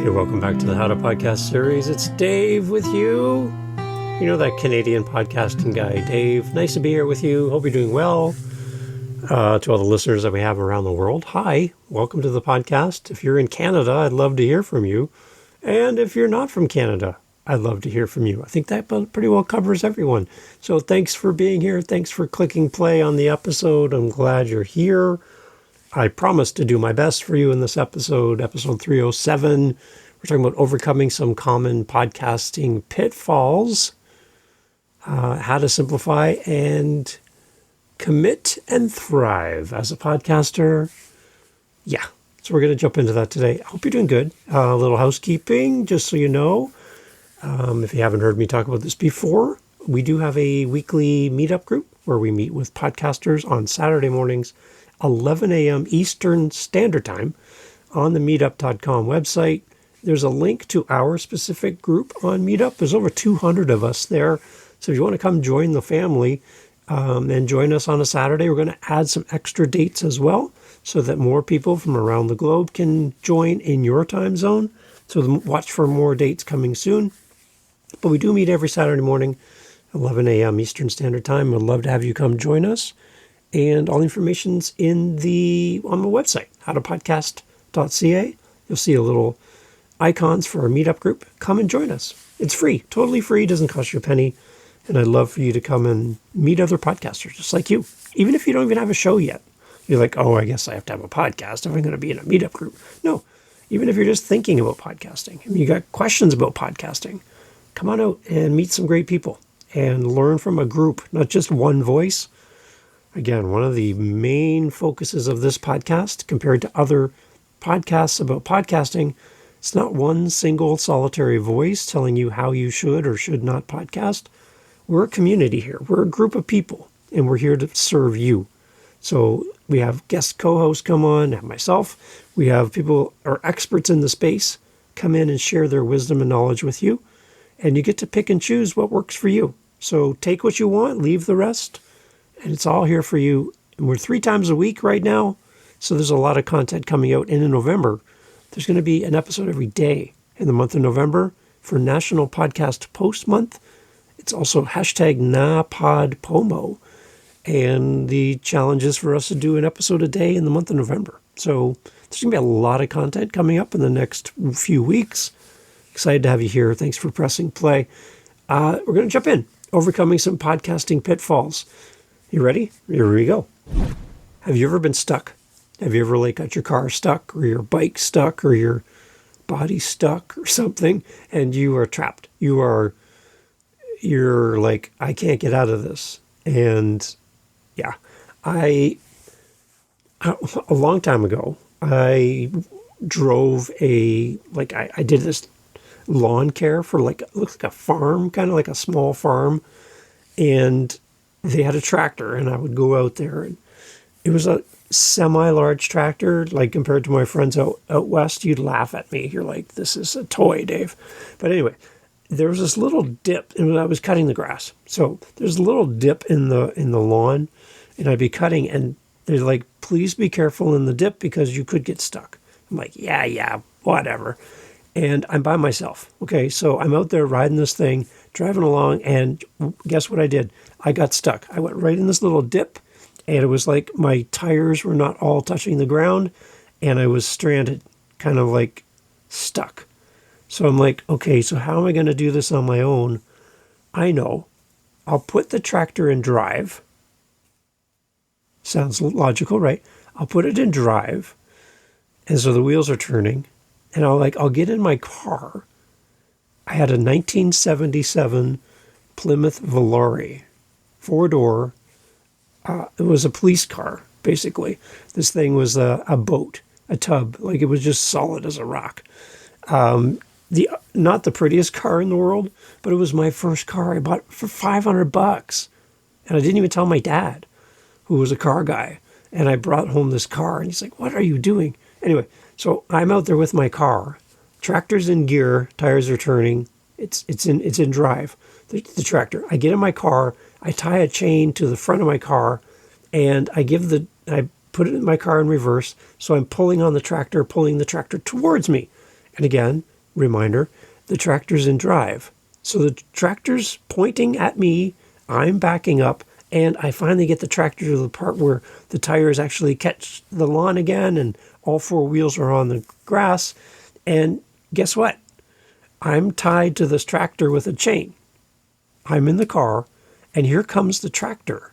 Hey, welcome back to the How to Podcast series. It's Dave with you. You know, that Canadian podcasting guy, Dave. Nice to be here with you. Hope you're doing well. To all the listeners that we have around the world, hi. Welcome to the podcast. If you're in Canada, I'd love to hear from you. And if you're not from Canada, I'd love to hear from you. I think that pretty well covers everyone. So thanks for being here. Thanks for clicking play on the episode. I'm glad you're here. I promise to do my best for you in this episode 307. We're talking about overcoming some common podcasting pitfalls, how to simplify and commit and thrive as a podcaster. Yeah, so we're going to jump into that today. I hope you're doing good. A little housekeeping, just so you know. If you haven't heard me talk about this before, we do have a weekly meetup group where we meet with podcasters on Saturday mornings, 11 a.m. Eastern Standard Time on the meetup.com website. There's a link to our specific group on Meetup. There's over 200 of us there. So if you want to come join the family and join us on a Saturday, we're going to add some extra dates as well so that more people from around the globe can join in your time zone. So watch for more dates coming soon. But we do meet every Saturday morning, 11 a.m. Eastern Standard Time. I'd love to have you come join us. And all the information's on the website, howtopodcast.ca. You'll see a little icons for our meetup group. Come and join us. It's free, totally free, doesn't cost you a penny. And I'd love for you to come and meet other podcasters just like you. Even if you don't even have a show yet. You're like, oh, I guess I have to have a podcast if I'm going to be in a meetup group. No, even if you're just thinking about podcasting and you got questions about podcasting, come on out and meet some great people and learn from a group, not just one voice. Again, one of the main focuses of this podcast compared to other podcasts about podcasting, it's not one single solitary voice telling you how you should or should not podcast. We're a community here. We're a group of people, and we're here to serve you. So we have guest co-hosts come on, and myself. We have people or experts in the space come in and share their wisdom and knowledge with you, and you get to pick and choose what works for you. So take what you want, leave the rest. And it's all here for you. And we're 3 times a week right now. So there's a lot of content coming out. And in November, there's going to be an episode every day in the month of November for National Podcast Post Month. It's also hashtag NaPodPomo. And the challenge is for us to do an episode a day in the month of November. So there's going to be a lot of content coming up in the next few weeks. Excited to have you here. Thanks for pressing play. We're going to jump in. Overcoming some podcasting pitfalls. You ready? Here we go. Have you ever been stuck? Have you ever got your car stuck or your bike stuck or your body stuck or something and you are trapped? You're like, I can't get out of this. And yeah, a long time ago, I drove I did this lawn care for it looks like a farm, kind of like a small farm. And they had a tractor, and I would go out there, and it was a semi-large tractor, compared to my friends out west. You'd laugh at me. You're like, this is a toy, Dave. But anyway, there was this little dip, and I was cutting the grass. So there's a little dip in the lawn, and I'd be cutting, and they're like, please be careful in the dip because you could get stuck. I'm like, yeah, whatever. And I'm by myself. Okay, so I'm out there riding this thing, driving along, and guess what I did? I got stuck. I went right in this little dip, and it was like my tires were not all touching the ground, and I was stranded, kind of stuck. So I'm like, okay, so how am I going to do this on my own? I know. I'll put the tractor in drive. Sounds logical, right? I'll put it in drive, and so the wheels are turning, and I'll get in my car. I had a 1977 Plymouth Volare, 4-door. It was a police car, basically. This thing was a boat, a tub. It was just solid as a rock. Not the prettiest car in the world, but it was my first car I bought for $500. And I didn't even tell my dad, who was a car guy. And I brought home this car, and he's like, what are you doing? Anyway, so I'm out there with my car. Tractor's in gear, tires are turning. It's in drive, the tractor. I get in my car, I tie a chain to the front of my car, and I put it in my car in reverse. So I'm pulling on the tractor, pulling the tractor towards me. And again, reminder, the tractor's in drive. So the tractor's pointing at me, I'm backing up, and I finally get the tractor to the part where the tires actually catch the lawn again and all four wheels are on the grass. And guess what? I'm tied to this tractor with a chain. I'm in the car, and here comes the tractor,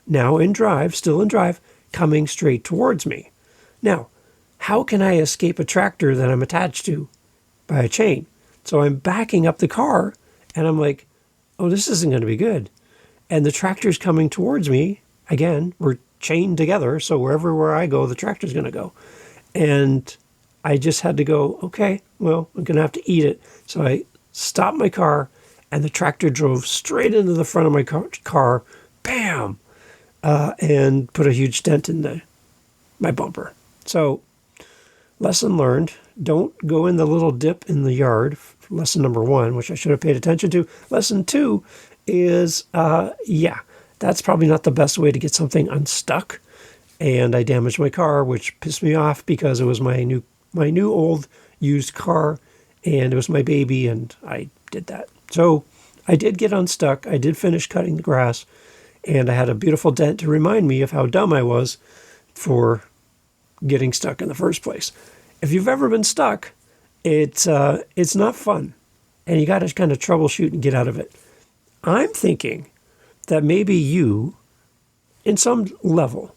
now in drive, still in drive, coming straight towards me. Now, how can I escape a tractor that I'm attached to by a chain? So I'm backing up the car, and I'm like, oh, this isn't going to be good. And the tractor's coming towards me. Again, we're chained together, so where I go, the tractor's going to go. And I just had to go, okay, well, I'm going to have to eat it. So I stopped my car, and the tractor drove straight into the front of my car, bam, and put a huge dent in my bumper. So lesson learned, don't go in the little dip in the yard. Lesson number 1, which I should have paid attention to. Lesson 2 is, that's probably not the best way to get something unstuck. And I damaged my car, which pissed me off because it was my new old used car, and it was my baby, and I did that. So I did get unstuck. I did finish cutting the grass, and I had a beautiful dent to remind me of how dumb I was for getting stuck in the first place. If you've ever been stuck, it's not fun, and you got to kind of troubleshoot and get out of it. I'm thinking that maybe you, in some level,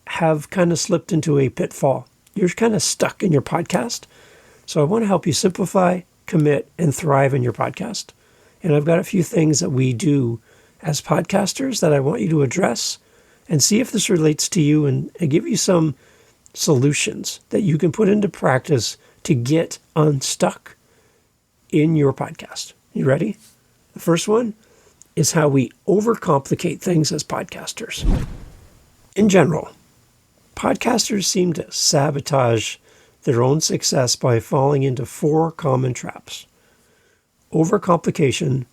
have kind of slipped into a pitfall. You're kind of stuck in your podcast. So I want to help you simplify, commit, and thrive in your podcast. And I've got a few things that we do as podcasters that I want you to address and see if this relates to you, and give you some solutions that you can put into practice to get unstuck in your podcast. You ready? The first one is how we overcomplicate things as podcasters. In general, podcasters seem to sabotage their own success by falling into 4 common traps: over-complication,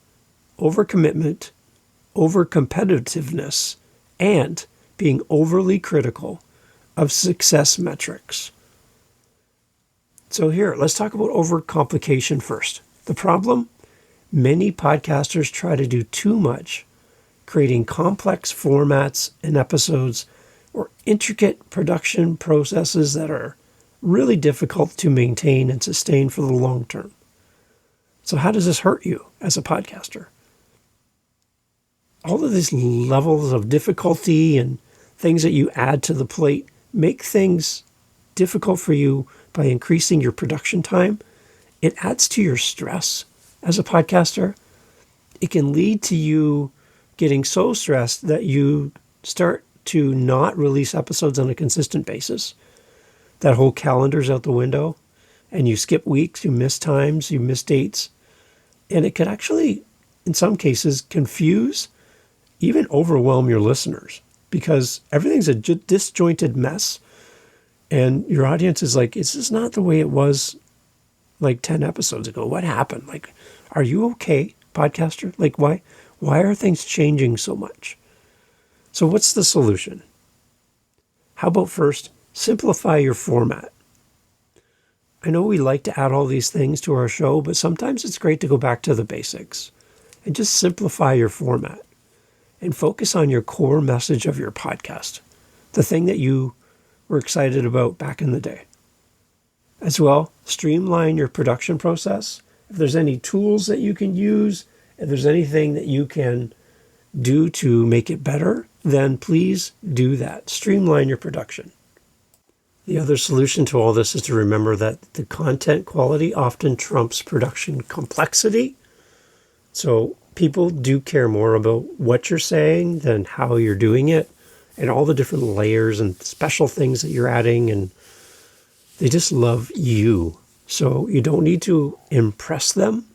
over-commitment, over-competitiveness, and being overly critical of success metrics. So here, let's talk about over-complication first. The problem? Many podcasters try to do too much, creating complex formats and episodes or intricate production processes that are really difficult to maintain and sustain for the long term. So how does this hurt you as a podcaster? All of these levels of difficulty and things that you add to the plate make things difficult for you by increasing your production time. It adds to your stress as a podcaster. It can lead to you getting so stressed that you start to not release episodes on a consistent basis. That whole calendar's out the window, and you skip weeks, you miss times, you miss dates. And it could actually, in some cases, confuse, even overwhelm your listeners, because everything's a disjointed mess. And your audience is like, is this not the way it was like 10 episodes ago? What happened? Like, are you okay, podcaster? Like, why are things changing so much? So what's the solution? How about first, simplify your format? I know we like to add all these things to our show, but sometimes it's great to go back to the basics and just simplify your format and focus on your core message of your podcast, the thing that you were excited about back in the day. As well, streamline your production process. If there's any tools that you can use, if there's anything that you can do to make it better, then please do that. Streamline your production. The other solution to all this is to remember that the content quality often trumps production complexity. So people do care more about what you're saying than how you're doing it, and all the different layers and special things that you're adding, and they just love you. So you don't need to impress them.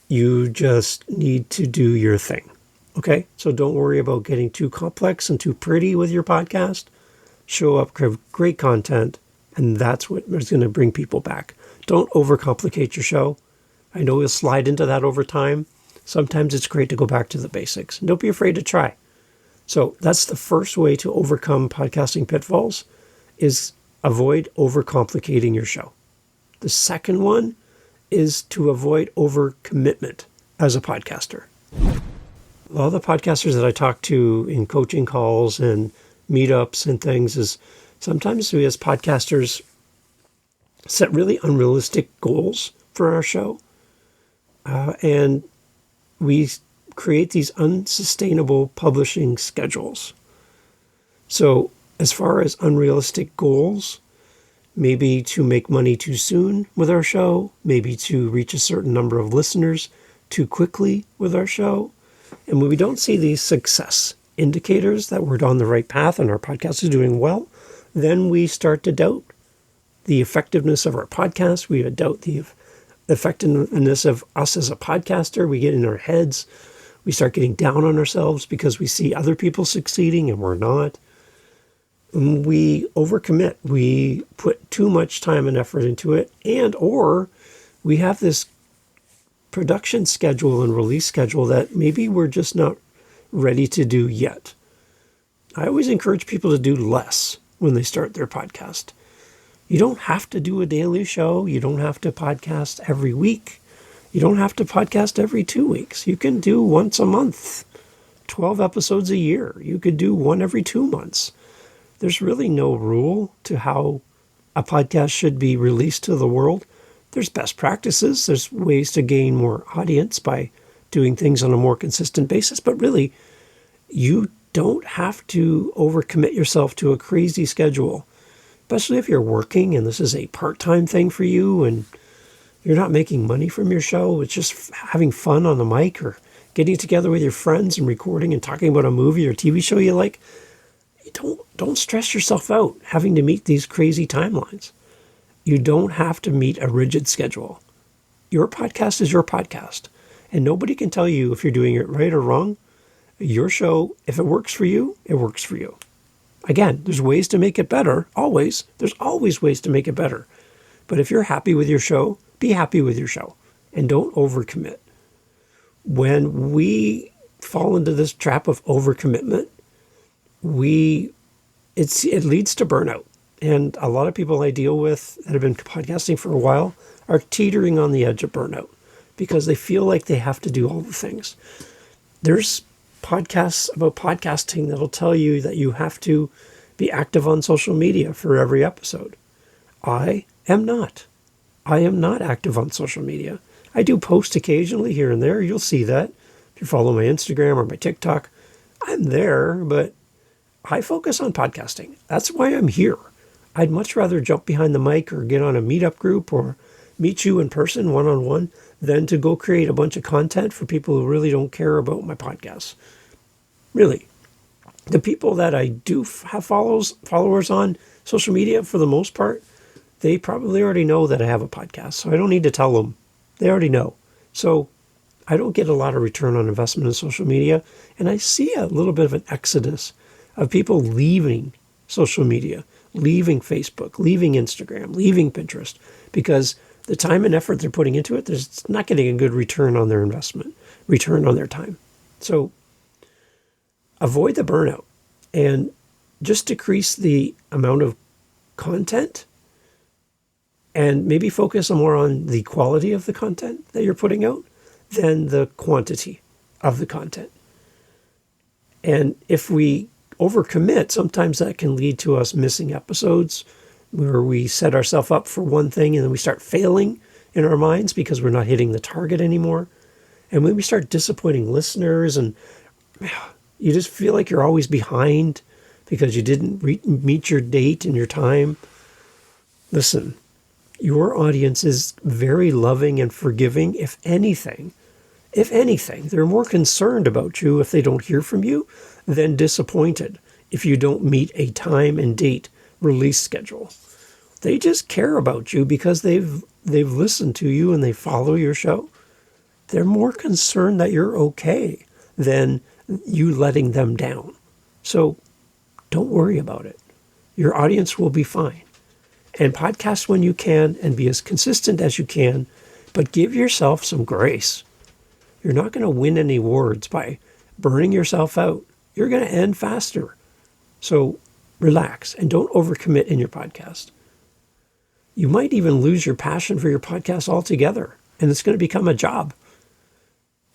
You just need to do your thing. Okay? So don't worry about getting too complex and too pretty with your podcast. Show up, great content, and that's what is going to bring people back. Don't overcomplicate your show. I know you'll slide into that over time. Sometimes it's great to go back to the basics. And don't be afraid to try. So that's the first way to overcome podcasting pitfalls, is avoid overcomplicating your show. The second one is to avoid overcommitment as a podcaster. A lot of the podcasters that I talk to in coaching calls and meetups and things is sometimes we as podcasters set really unrealistic goals for our show. And we create these unsustainable publishing schedules. So as far as unrealistic goals, maybe to make money too soon with our show, maybe to reach a certain number of listeners too quickly with our show. And when we don't see these success indicators that we're on the right path and our podcast is doing well, then we start to doubt the effectiveness of our podcast. We doubt the effectiveness of us as a podcaster. We get in our heads. We start getting down on ourselves because we see other people succeeding and we're not. We overcommit. We put too much time and effort into it, or we have this production schedule and release schedule that maybe we're just not ready to do yet. I always encourage people to do less when they start their podcast. You don't have to do a daily show. You don't have to podcast every week. You don't have to podcast every 2 weeks. You can do once a month, 12 episodes a year. You could do one every 2 months. There's really no rule to how a podcast should be released to the world. There's best practices. There's ways to gain more audience by doing things on a more consistent basis. But really, you don't have to overcommit yourself to a crazy schedule, especially if you're working and this is a part-time thing for you and you're not making money from your show. It's just having fun on the mic or getting together with your friends and recording and talking about a movie or TV show you like. Don't stress yourself out having to meet these crazy timelines. You don't have to meet a rigid schedule. Your podcast is your podcast, and nobody can tell you if you're doing it right or wrong. Your show, if it works for you, it works for you. Again, there's ways to make it better, always. There's always ways to make it better. But if you're happy with your show, be happy with your show, and don't overcommit. When we fall into this trap of overcommitment, it leads to burnout. And a lot of people I deal with that have been podcasting for a while are teetering on the edge of burnout because they feel like they have to do all the things. There's podcasts about podcasting that'll tell you that you have to be active on social media for every episode. I am not. I am not active on social media. I do post occasionally here and there. You'll see that. If you follow my Instagram or my TikTok, I'm there, but I focus on podcasting. That's why I'm here. I'd much rather jump behind the mic or get on a meetup group or meet you in person one-on-one than to go create a bunch of content for people who really don't care about my podcasts. Really. The people that I do have followers on social media, for the most part, they probably already know that I have a podcast, so I don't need to tell them. They already know. So I don't get a lot of return on investment in social media, and I see a little bit of an exodus of people leaving social media, leaving Facebook, leaving Instagram, leaving Pinterest, because the time and effort they're putting into it, they're not getting a good return on their investment, return on their time. So avoid the burnout and just decrease the amount of content and maybe focus more on the quality of the content that you're putting out than the quantity of the content. And if we overcommit, sometimes that can lead to us missing episodes where we set ourselves up for one thing and then we start failing in our minds because we're not hitting the target anymore. And when we start disappointing listeners and you just feel like you're always behind because you didn't meet your date and your time. Listen, your audience is very loving and forgiving. If anything, they're more concerned about you if they don't hear from you than disappointed if you don't meet a time and date release schedule. They just care about you because they've listened to you and they follow your show. They're more concerned that you're okay than you letting them down. So don't worry about it. Your audience will be fine. And podcast when you can and be as consistent as you can, but give yourself some grace. You're not going to win any awards by burning yourself out. You're going to end faster. So relax and don't overcommit in your podcast. You might even lose your passion for your podcast altogether, and it's going to become a job.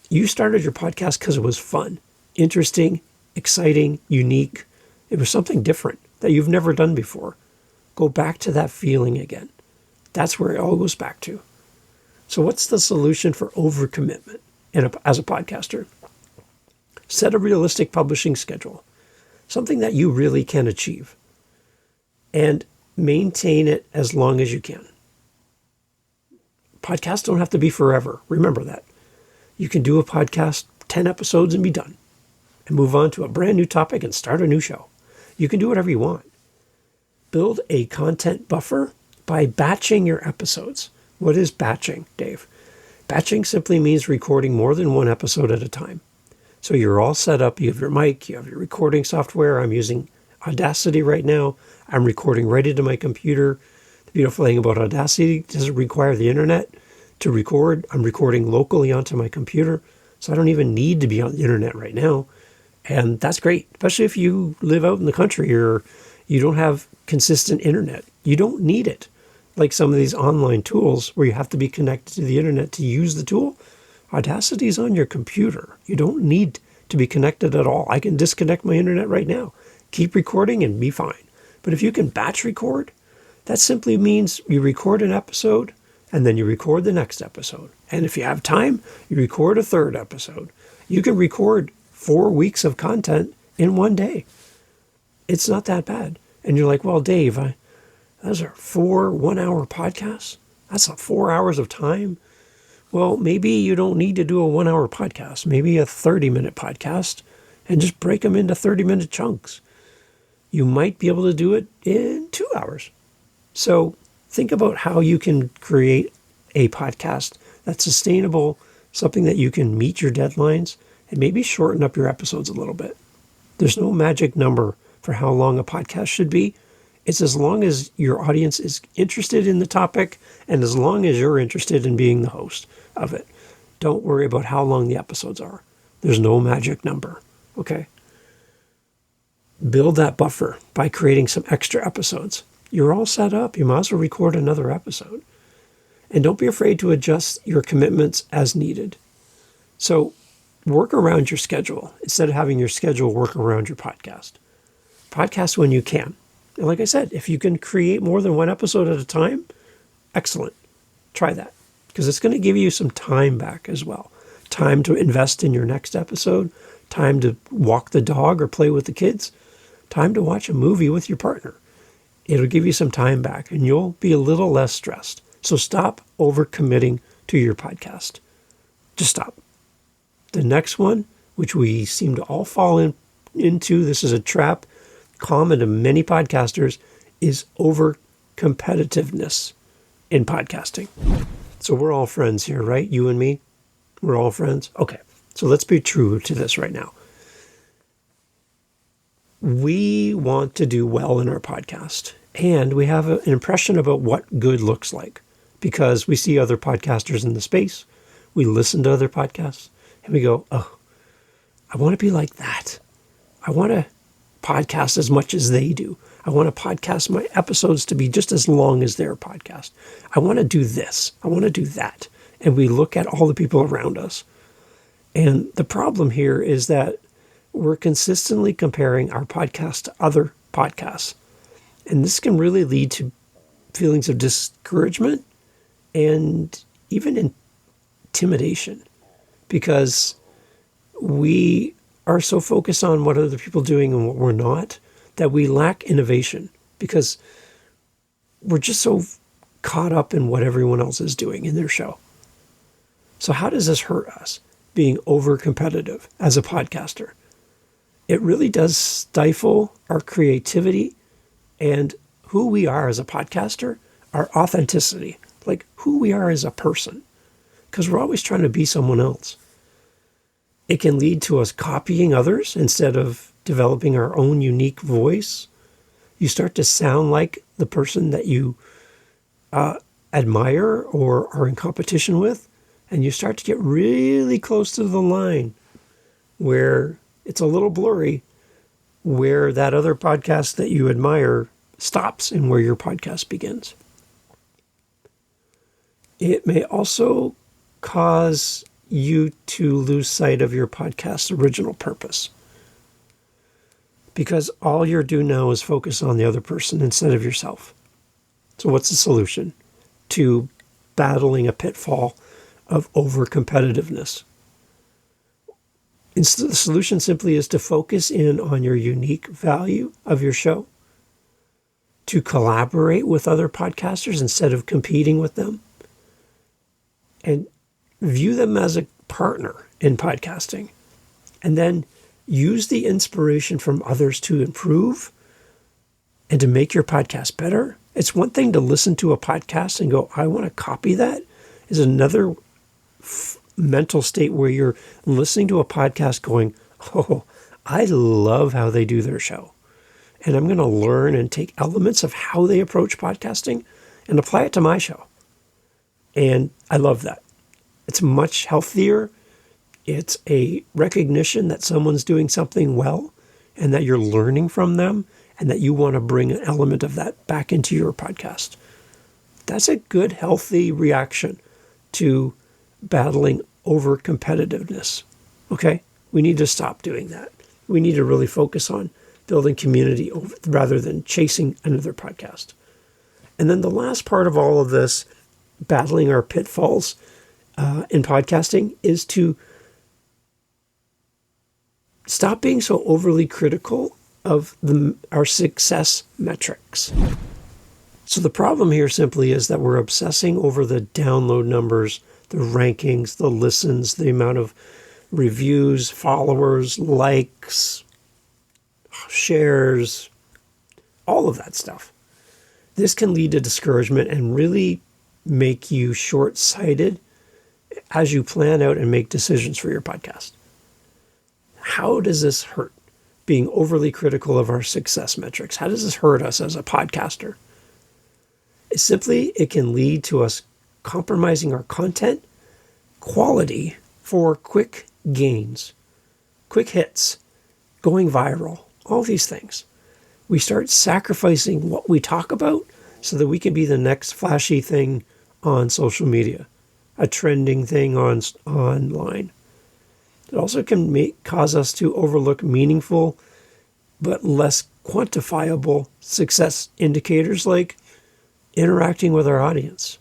You started your podcast because it was fun, interesting, exciting, unique. It was something different that you've never done before. Go back to that feeling again. That's where it all goes back to. So what's the solution for overcommitment as a podcaster? Set a realistic publishing schedule, something that you really can achieve, and maintain it as long as you can. Podcasts don't have to be forever. Remember that. You can do a podcast, 10 episodes and be done, and move on to a brand new topic and start a new show. You can do whatever you want. Build a content buffer by batching your episodes. What is batching, Dave? Batching simply means recording more than one episode at a time. So you're all set up. You have your mic, you have your recording software. I'm using Audacity right now. I'm recording right into my computer. The beautiful thing about Audacity, it doesn't require the internet to record. I'm recording locally onto my computer, so I don't even need to be on the internet right now. And that's great, especially if you live out in the country or you don't have consistent internet. You don't need it. Like some of these online tools where you have to be connected to the internet to use the tool. Audacity is on your computer. You don't need to be connected at all. I can disconnect my internet right now, keep recording and be fine. But if you can batch record, that simply means you record an episode and then you record the next episode. And if you have time, you record a third episode. You can record 4 weeks of content in one day. It's not that bad. And you're like, well, Dave, those are 4 1-hour podcasts. That's 4 hours of time. Well, maybe you don't need to do a 1-hour podcast, maybe a 30-minute podcast, and just break them into 30-minute chunks. You might be able to do it in 2 hours. So think about how you can create a podcast that's sustainable, something that you can meet your deadlines, and maybe shorten up your episodes a little bit. There's no magic number for how long a podcast should be. It's as long as your audience is interested in the topic and as long as you're interested in being the host of it. Don't worry about how long the episodes are. There's no magic number, okay? Build that buffer by creating some extra episodes. You're all set up. You might as well record another episode. And don't be afraid to adjust your commitments as needed. So work around your schedule instead of having your schedule work around your podcast. Podcast when you can. And like I said, if you can create more than one episode at a time, excellent. Try that because it's going to give you some time back as well. Time to invest in your next episode, time to walk the dog or play with the kids, time to watch a movie with your partner. It'll give you some time back and you'll be a little less stressed. So stop overcommitting to your podcast. Just stop. The next one, which we seem to all fall into, this is a trap common to many podcasters, is over-competitiveness in podcasting. So we're all friends here, right? You and me, we're all friends. Okay, so let's be true to this right now. We want to do well in our podcast, and we have an impression about what good looks like because we see other podcasters in the space. We listen to other podcasts, and we go, oh, I want to be like that. I want to podcast as much as they do. I want to podcast my episodes to be just as long as their podcast. I want to do this. I want to do that. And we look at all the people around us. And the problem here is that we're consistently comparing our podcast to other podcasts. And this can really lead to feelings of discouragement and even intimidation because we are so focused on what other people are doing and what we're not, that we lack innovation because we're just so caught up in what everyone else is doing in their show. So how does this hurt us, being over-competitive as a podcaster? It really does stifle our creativity and who we are as a podcaster, our authenticity, like who we are as a person, because we're always trying to be someone else. It can lead to us copying others instead of developing our own unique voice. You start to sound like the person that you admire or are in competition with, and you start to get really close to the line where it's a little blurry, where that other podcast that you admire stops and where your podcast begins. It may also cause you to lose sight of your podcast's original purpose, because all you're doing now is focus on the other person instead of yourself. So what's the solution to battling a pitfall of over-competitiveness? The solution simply is to focus in on your unique value of your show, to collaborate with other podcasters instead of competing with them, and view them as a partner in podcasting, and then use the inspiration from others to improve and to make your podcast better. It's one thing to listen to a podcast and go, I want to copy that. Is another mental state where you're listening to a podcast going, oh, I love how they do their show. And I'm going to learn and take elements of how they approach podcasting and apply it to my show. And I love that. It's much healthier. It's a recognition that someone's doing something well and that you're learning from them and that you want to bring an element of that back into your podcast. That's a good, healthy reaction to battling over competitiveness. Okay? We need to stop doing that. We need to really focus on building community rather than chasing another podcast. And then the last part of all of this, battling our pitfalls in podcasting, is to stop being so overly critical of our success metrics. So the problem here simply is that we're obsessing over the download numbers, the rankings, the listens, the amount of reviews, followers, likes, shares, all of that stuff. This can lead to discouragement and really make you short-sighted as you plan out and make decisions for your podcast. How does this hurt? Being overly critical of our success metrics. How does this hurt us as a podcaster? It can lead to us compromising our content quality for quick gains, quick hits, going viral, all these things. We start sacrificing what we talk about so that we can be the next flashy thing on social media, a trending thing online. It also can cause us to overlook meaningful but less quantifiable success indicators like interacting with our audience,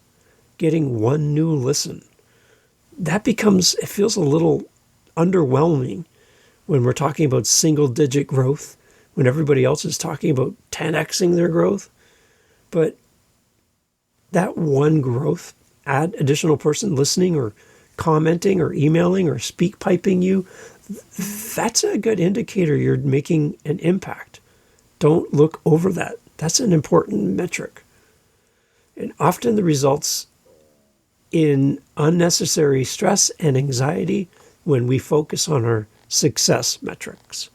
getting one new listen. It feels a little underwhelming when we're talking about single-digit growth, when everybody else is talking about 10xing their growth. But that one growth, add additional person listening or commenting or emailing or speak piping you, that's a good indicator you're making an impact. Don't look over that. That's an important metric. And often the results in unnecessary stress and anxiety when we focus on our success metrics.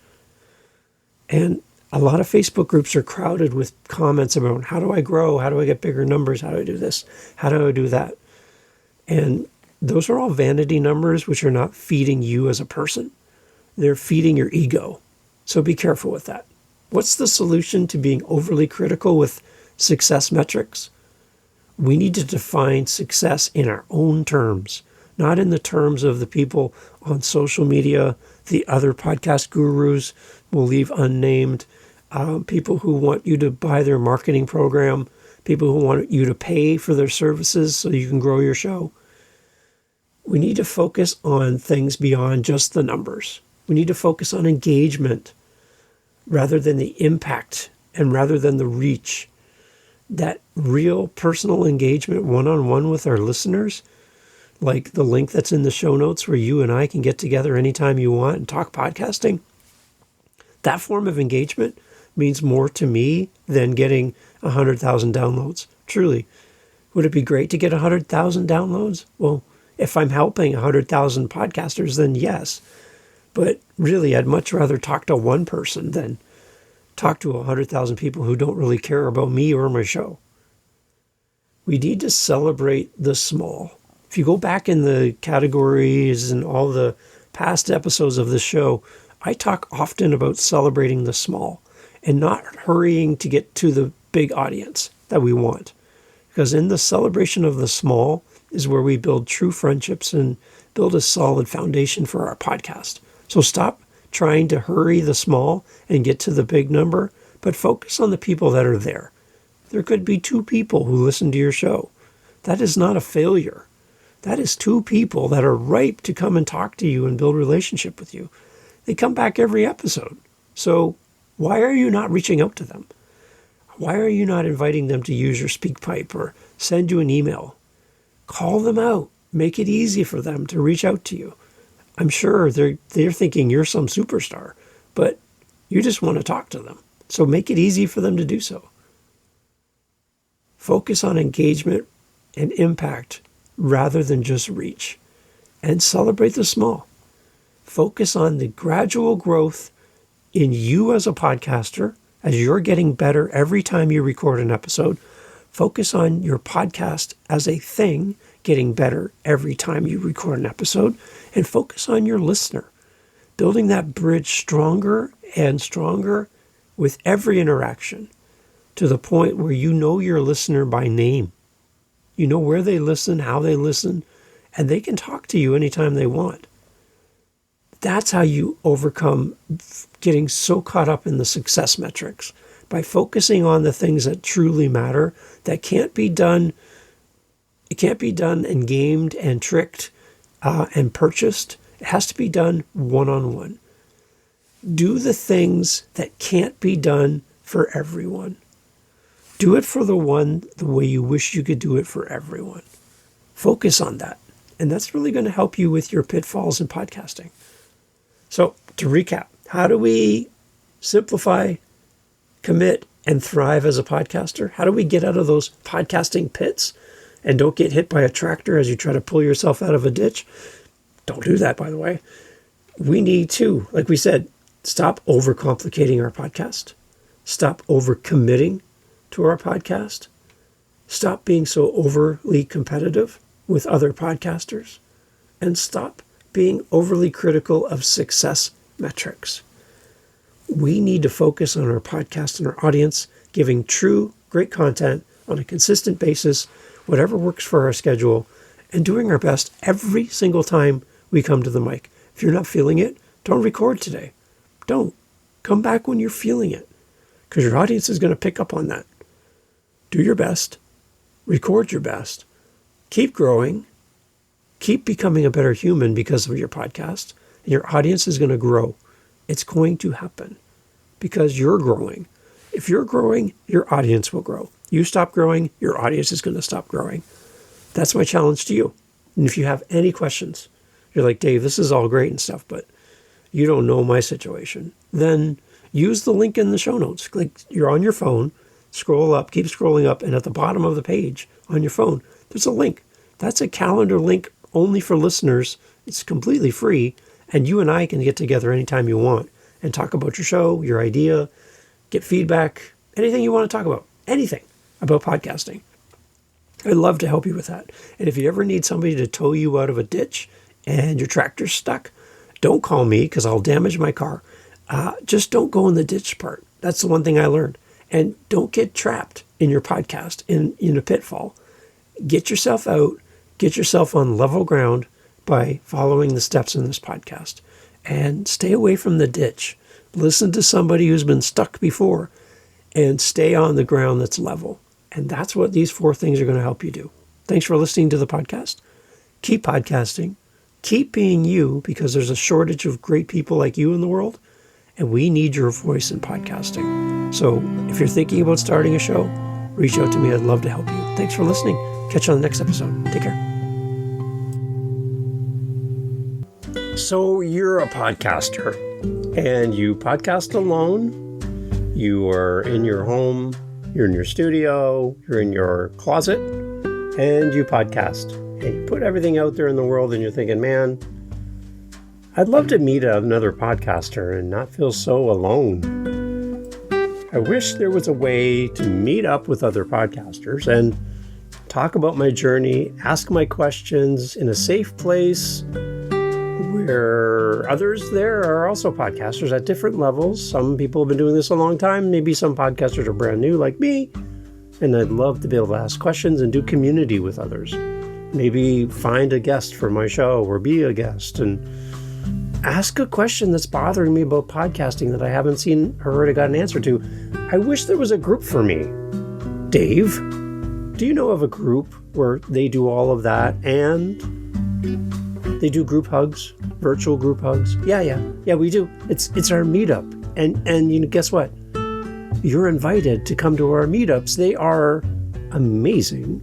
And a lot of Facebook groups are crowded with comments about how do I grow? How do I get bigger numbers? How do I do this? How do I do that? And those are all vanity numbers which are not feeding you as a person. They're feeding your ego. So be careful with that. What's the solution to being overly critical with success metrics? We need to define success in our own terms, not in the terms of the people on social media, the other podcast gurus will leave unnamed, people who want you to buy their marketing program, people who want you to pay for their services so you can grow your show. We need to focus on things beyond just the numbers. We need to focus on engagement rather than the impact and rather than the reach. That real personal engagement one-on-one with our listeners, like the link that's in the show notes where you and I can get together anytime you want and talk podcasting, that form of engagement means more to me than getting 100,000 downloads. Truly. Would it be great to get 100,000 downloads? Well, if I'm helping 100,000 podcasters, then yes. But really, I'd much rather talk to one person than talk to 100,000 people who don't really care about me or my show. We need to celebrate the small. If you go back in the categories and all the past episodes of the show, I talk often about celebrating the small and not hurrying to get to the big audience that we want. Because in the celebration of the small, is where we build true friendships and build a solid foundation for our podcast. So stop trying to hurry the small and get to the big number, but focus on the people that are there. There could be 2 people who listen to your show. That is not a failure. That is 2 people that are ripe to come and talk to you and build a relationship with you. They come back every episode. So why are you not reaching out to them? Why are you not inviting them to use your SpeakPipe or send you an email? Call them out. Make it easy for them to reach out to you. I'm sure they're thinking you're some superstar, but you just want to talk to them. So make it easy for them to do so. Focus on engagement and impact rather than just reach. And celebrate the small. Focus on the gradual growth in you as a podcaster, as you're getting better every time you record an episode. Focus on your podcast as a thing, getting better every time you record an episode, and focus on your listener, building that bridge stronger and stronger with every interaction to the point where you know your listener by name. You know where they listen, how they listen, and they can talk to you anytime they want. That's how you overcome getting so caught up in the success metrics, by focusing on the things that truly matter, that can't be done. It can't be done and gamed and tricked and purchased. It has to be done one-on-one. Do the things that can't be done for everyone. Do it for the one the way you wish you could do it for everyone. Focus on that. And that's really going to help you with your pitfalls in podcasting. So to recap, how do we simplify, commit, and thrive as a podcaster? How do we get out of those podcasting pits and don't get hit by a tractor as you try to pull yourself out of a ditch? Don't do that, by the way. We need to, like we said, stop overcomplicating our podcast. Stop overcommitting to our podcast. Stop being so overly competitive with other podcasters. And stop being overly critical of success metrics. We need to focus on our podcast and our audience, giving true, great content on a consistent basis, whatever works for our schedule, and doing our best every single time we come to the mic. If you're not feeling it, don't record today. Don't. Come back when you're feeling it, because your audience is going to pick up on that. Do your best. Record your best. Keep growing. Keep becoming a better human because of your podcast. And your audience is going to grow. It's going to happen because you're growing. If you're growing, your audience will grow. You stop growing, your audience is going to stop growing. That's my challenge to you. And if you have any questions, you're like, Dave, this is all great and stuff, but you don't know my situation, then use the link in the show notes. Like, you're on your phone, scroll up, keep scrolling up, and at the bottom of the page on your phone, there's a link. That's a calendar link only for listeners. It's completely free, and you and I can get together anytime you want and talk about your show, your idea, get feedback, anything you want to talk about, anything about podcasting. I'd love to help you with that. And if you ever need somebody to tow you out of a ditch and your tractor's stuck, don't call me because I'll damage my car. Just don't go in the ditch part. That's the one thing I learned. And don't get trapped in your podcast in a pitfall. Get yourself out, get yourself on level ground by following the steps in this podcast. And stay away from the ditch. Listen to somebody who's been stuck before and stay on the ground that's level. And that's what these 4 things are going to help you do. Thanks for listening to the podcast. Keep podcasting. Keep being you, because there's a shortage of great people like you in the world, and we need your voice in podcasting. So if you're thinking about starting a show, reach out to me. I'd love to help you. Thanks for listening. Catch you on the next episode. Take care. So you're a podcaster, and you podcast alone. You are in your home, you're in your studio, you're in your closet, and you podcast. And you put everything out there in the world, and you're thinking, man, I'd love to meet another podcaster and not feel so alone. I wish there was a way to meet up with other podcasters and talk about my journey, ask my questions in a safe place where others there are also podcasters at different levels. Some people have been doing this a long time. Maybe some podcasters are brand new like me. And I'd love to be able to ask questions and do community with others. Maybe find a guest for my show or be a guest and ask a question that's bothering me about podcasting that I haven't seen or heard or got an answer to. I wish there was a group for me. Dave, do you know of a group where they do all of that and they do group hugs, virtual group hugs? Yeah, we do. It's our meetup. And you know, guess what? You're invited to come to our meetups. They are amazing.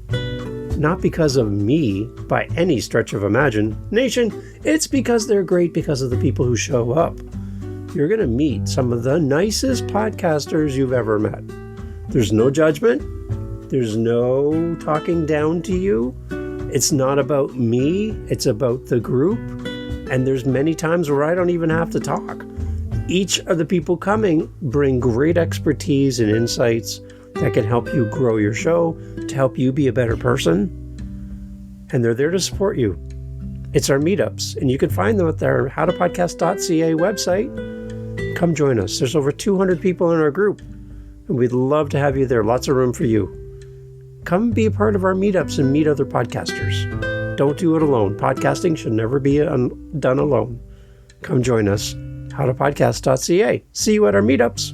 Not because of me by any stretch of imagination. It's because they're great because of the people who show up. You're going to meet some of the nicest podcasters you've ever met. There's no judgment. There's no talking down to you. It's not about me. It's about the group. And there's many times where I don't even have to talk. Each of the people coming bring great expertise and insights that can help you grow your show, to help you be a better person. And they're there to support you. It's our meetups, and you can find them at their howtopodcast.ca website. Come join us. There's over 200 people in our group, and we'd love to have you there. Lots of room for you. Come be a part of our meetups and meet other podcasters. Don't do it alone. Podcasting should never be done alone. Come join us. howtopodcast.ca. See you at our meetups.